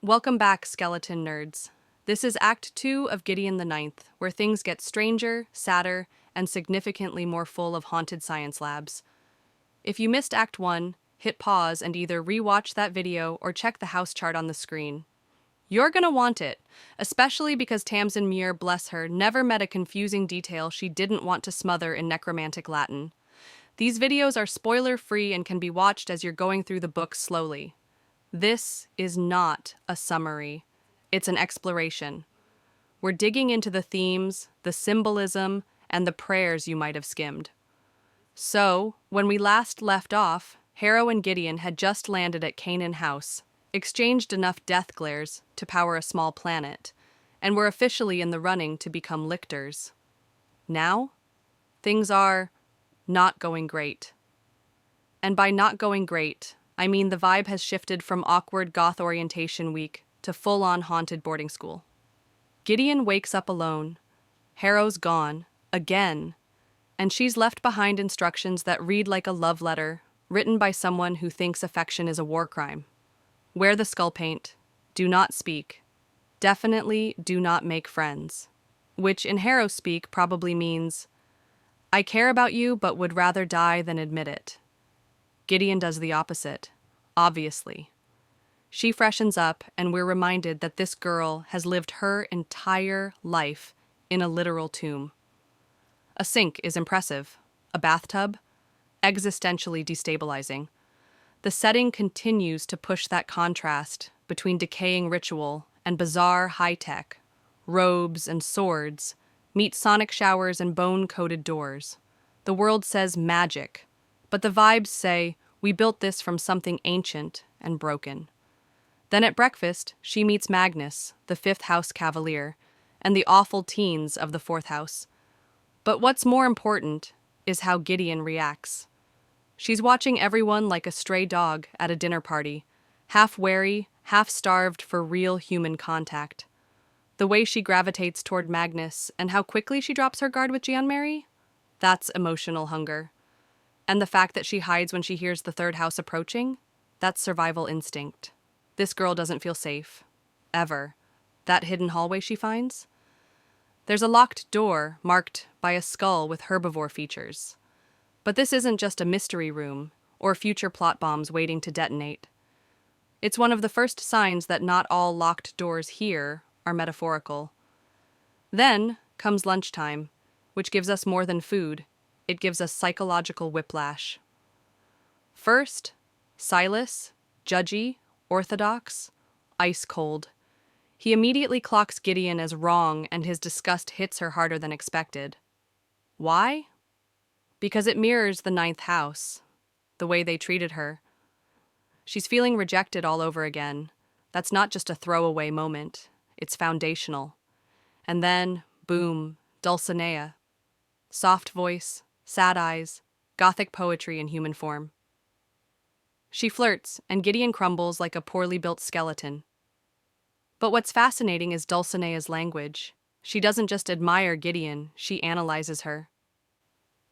Welcome back, skeleton nerds. This is Act 2 of Gideon the Ninth, where things get stranger, sadder, and significantly more full of haunted science labs. If you missed Act 1, hit pause and either rewatch that video or check the house chart on the screen. You're gonna want it, especially because Tamsyn Muir, bless her, never met a confusing detail she didn't want to smother in necromantic Latin. These videos are spoiler-free and can be watched as you're going through the book slowly. This is not a summary. It's an exploration. We're digging into the themes, the symbolism, and the prayers you might have skimmed. So, when we last left off, Harrow and Gideon had just landed at Canaan House, exchanged enough death glares to power a small planet, and were officially in the running to become lictors. Now, things are not going great. And by not going great, I mean the vibe has shifted from awkward goth orientation week to full-on haunted boarding school. Gideon wakes up alone. Harrow's gone, again, and she's left behind instructions that read like a love letter, written by someone who thinks affection is a war crime. Wear the skull paint. Do not speak. Definitely do not make friends. Which in Harrow speak probably means, I care about you but would rather die than admit it. Gideon does the opposite, obviously. She freshens up, and we're reminded that this girl has lived her entire life in a literal tomb. A sink is impressive. A bathtub? Existentially destabilizing. The setting continues to push that contrast between decaying ritual and bizarre high-tech. Robes and swords meet sonic showers and bone-coated doors. The world says magic, but the vibes say, we built this from something ancient and broken. Then at breakfast, she meets Magnus, the fifth house cavalier, and the awful teens of the fourth house. But what's more important is how Gideon reacts. She's watching everyone like a stray dog at a dinner party, half wary, half starved for real human contact. The way she gravitates toward Magnus and how quickly she drops her guard with Jean-Marie? That's emotional hunger. And the fact that she hides when she hears the third house approaching? That's survival instinct. This girl doesn't feel safe. Ever. That hidden hallway she finds? There's a locked door marked by a skull with herbivore features. But this isn't just a mystery room or future plot bombs waiting to detonate. It's one of the first signs that not all locked doors here are metaphorical. Then comes lunchtime, which gives us more than food. It gives us psychological whiplash. First, Silas, judgy, orthodox, ice cold. He immediately clocks Gideon as wrong, and his disgust hits her harder than expected. Why? Because it mirrors the ninth house, the way they treated her. She's feeling rejected all over again. That's not just a throwaway moment. It's foundational. And then, boom, Dulcinea. Soft voice, sad eyes, gothic poetry in human form. She flirts, and Gideon crumbles like a poorly built skeleton. But what's fascinating is Dulcinea's language. She doesn't just admire Gideon, she analyzes her.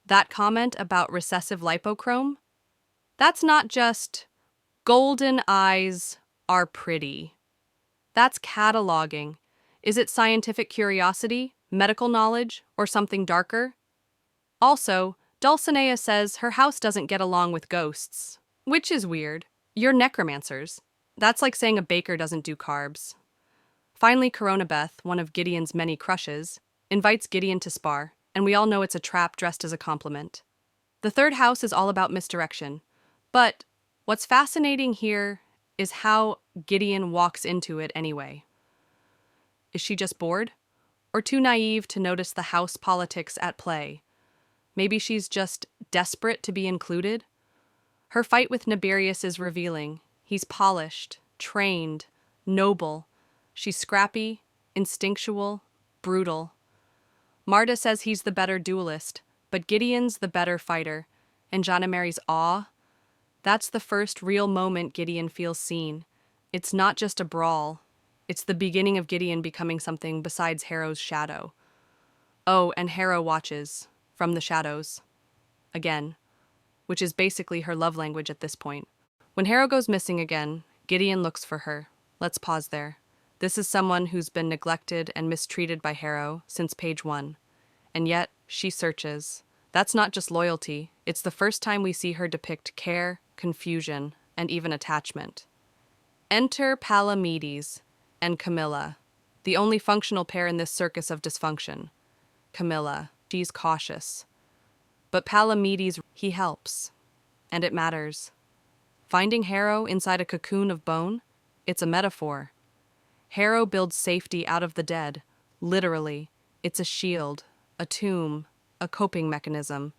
That comment about recessive lipochrome? That's not just golden eyes are pretty. That's cataloging. Is it scientific curiosity, medical knowledge, or something darker? Also, Dulcinea says her house doesn't get along with ghosts, which is weird. You're necromancers. That's like saying a baker doesn't do carbs. Finally, Coronabeth, one of Gideon's many crushes, invites Gideon to spar, and we all know it's a trap dressed as a compliment. The third house is all about misdirection, but what's fascinating here is how Gideon walks into it anyway. Is she just bored? Or too naive to notice the house politics at play? Maybe she's just desperate to be included? Her fight with Nibirius is revealing. He's polished, trained, noble. She's scrappy, instinctual, brutal. Marta says he's the better duelist, but Gideon's the better fighter. And Jean-Marie's awe? That's the first real moment Gideon feels seen. It's not just a brawl. It's the beginning of Gideon becoming something besides Harrow's shadow. Oh, and Harrow watches, from the shadows. Again. Which is basically her love language at this point. When Harrow goes missing again, Gideon looks for her, Let's pause there. This is someone who's been neglected and mistreated by Harrow since page 1. And yet, she searches. That's not just loyalty, it's the first time we see her depict care, confusion, and even attachment. Enter Palamedes and Camilla, the only functional pair in this circus of dysfunction. Camilla, she's cautious. But Palamedes, he helps. And it matters. Finding Harrow inside a cocoon of bone? It's a metaphor. Harrow builds safety out of the dead, literally. It's a shield, a tomb, a coping mechanism.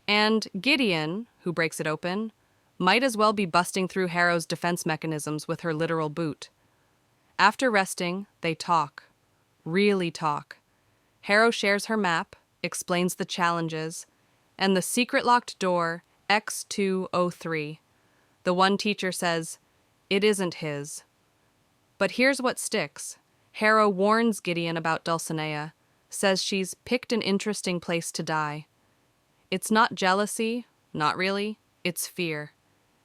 And Gideon, who breaks it open, might as well be busting through Harrow's defense mechanisms with her literal boot. After resting, they talk. Really talk. Harrow shares her map, explains the challenges, and the secret locked door, X203. The one teacher says, it isn't his. But here's what sticks. Harrow warns Gideon about Dulcinea, says she's picked an interesting place to die. It's not jealousy, not really, it's fear.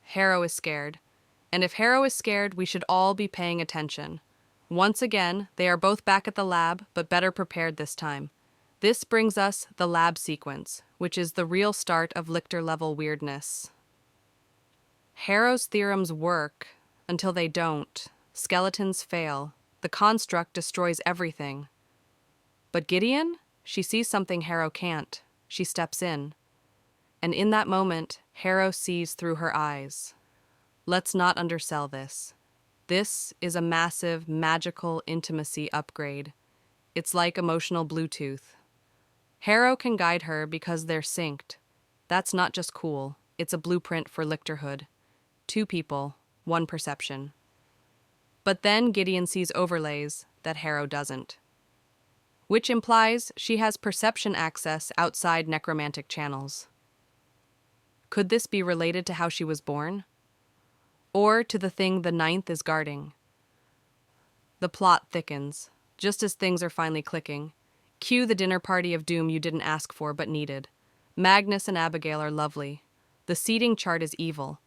Harrow is scared. And if Harrow is scared, we should all be paying attention. Once again, they are both back at the lab, but better prepared this time. This brings us the lab sequence, which is the real start of Lichter-level weirdness. Harrow's theorems work until they don't. Skeletons fail. The construct destroys everything. But Gideon? She sees something Harrow can't. She steps in. And in that moment, Harrow sees through her eyes. Let's not undersell this. This is a massive, magical intimacy upgrade. It's like emotional Bluetooth. Harrow can guide her because they're synced. That's not just cool, it's a blueprint for Lichterhood. 2 people, 1 perception. But then Gideon sees overlays that Harrow doesn't. Which implies she has perception access outside necromantic channels. Could this be related to how she was born? Or to the thing the Ninth is guarding? The plot thickens, just as things are finally clicking. Cue the dinner party of doom you didn't ask for but needed. Magnus and Abigail are lovely. The seating chart is evil.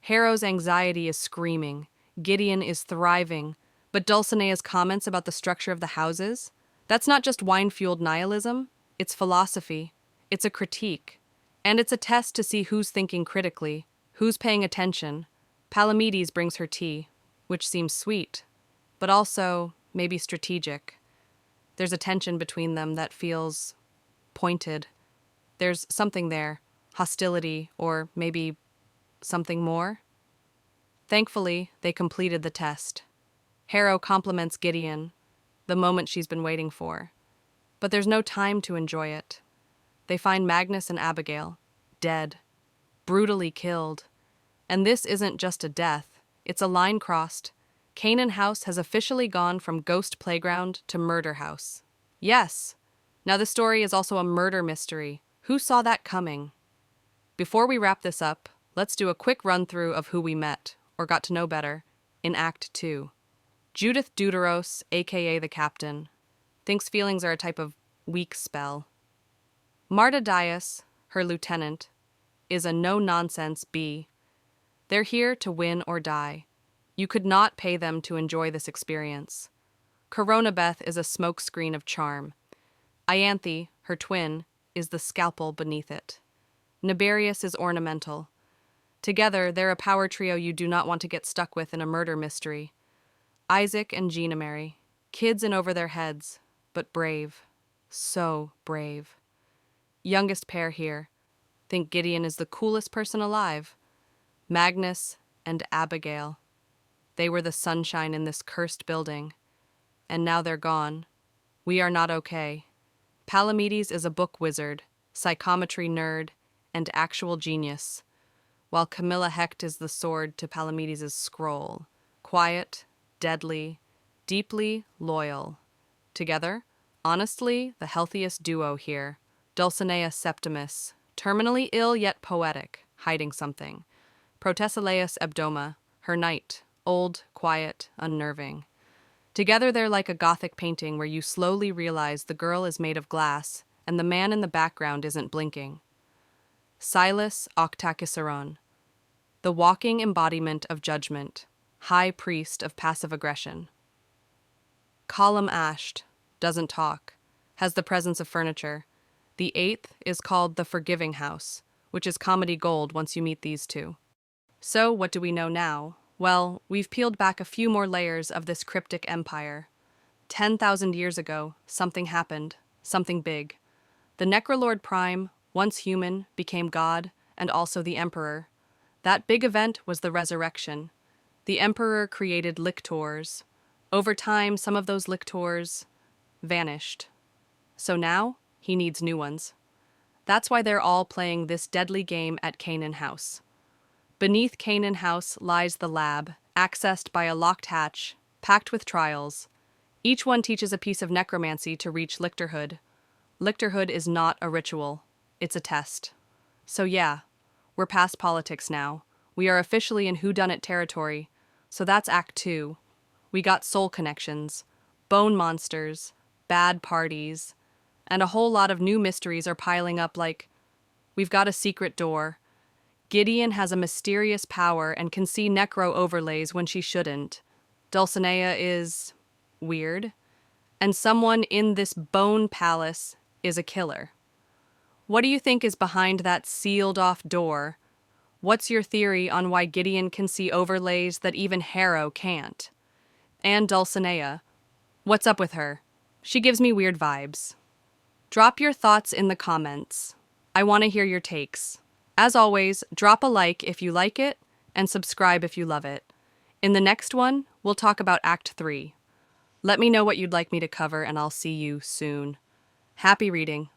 Harrow's anxiety is screaming. Gideon is thriving. But Dulcinea's comments about the structure of the houses? That's not just wine-fueled nihilism. It's philosophy. It's a critique. And it's a test to see who's thinking critically, who's paying attention. Palamedes brings her tea, which seems sweet, but also maybe strategic. There's a tension between them that feels pointed. There's something there, hostility, or maybe something more. Thankfully, they completed the test. Harrow compliments Gideon, the moment she's been waiting for. But there's no time to enjoy it. They find Magnus and Abigail, dead, brutally killed. And this isn't just a death, it's a line crossed. Canaan House has officially gone from ghost playground to murder house. Yes! Now the story is also a murder mystery. Who saw that coming? Before we wrap this up, let's do a quick run-through of who we met, or got to know better, in Act 2. Judith Deuteros, aka the Captain, thinks feelings are a type of weak spell. Marta Dias, her lieutenant, is a no-nonsense bee. They're here to win or die. You could not pay them to enjoy this experience. Corona Beth is a smokescreen of charm. Ianthe, her twin, is the scalpel beneath it. Nibarius is ornamental. Together, they're a power trio you do not want to get stuck with in a murder mystery. Isaac and Gina Mary, kids in over their heads, but brave. So brave. Youngest pair here. Think Gideon is the coolest person alive. Magnus and Abigail. They were the sunshine in this cursed building. And now they're gone. We are not okay. Palamedes is a book wizard, psychometry nerd, and actual genius, while Camilla Hecht is the sword to Palamedes' scroll. Quiet, deadly, deeply loyal. Together, honestly, the healthiest duo here. Dulcinea Septimus, terminally ill yet poetic, hiding something. Protesilaus Abdoma, her knight, old, quiet, unnerving. Together they're like a gothic painting where you slowly realize the girl is made of glass and the man in the background isn't blinking. Silas Octacisaron, the walking embodiment of judgment, high priest of passive aggression. Column ashed, doesn't talk, has the presence of furniture. The eighth is called the Forgiving House, which is comedy gold once you meet these two. So, what do we know now? Well, we've peeled back a few more layers of this cryptic empire. 10,000 years ago, something happened, something big. The Necrolord Prime, once human, became god, and also the Emperor. That big event was the resurrection. The Emperor created lictors. Over time, some of those lictors vanished. So now, he needs new ones. That's why they're all playing this deadly game at Canaan House. Beneath Canaan House lies the lab, accessed by a locked hatch, packed with trials. Each one teaches a piece of necromancy to reach lictorhood. Lictorhood is not a ritual, it's a test. So yeah, we're past politics now. We are officially in whodunit territory, so that's Act 2. We got soul connections, bone monsters, bad parties, and a whole lot of new mysteries are piling up like, we've got a secret door. Gideon has a mysterious power and can see necro overlays when she shouldn't. Dulcinea is weird. And someone in this bone palace is a killer. What do you think is behind that sealed-off door? What's your theory on why Gideon can see overlays that even Harrow can't? And Dulcinea. What's up with her? She gives me weird vibes. Drop your thoughts in the comments. I want to hear your takes. As always, drop a like if you like it, and subscribe if you love it. In the next one, we'll talk about Act 3. Let me know what you'd like me to cover, and I'll see you soon. Happy reading.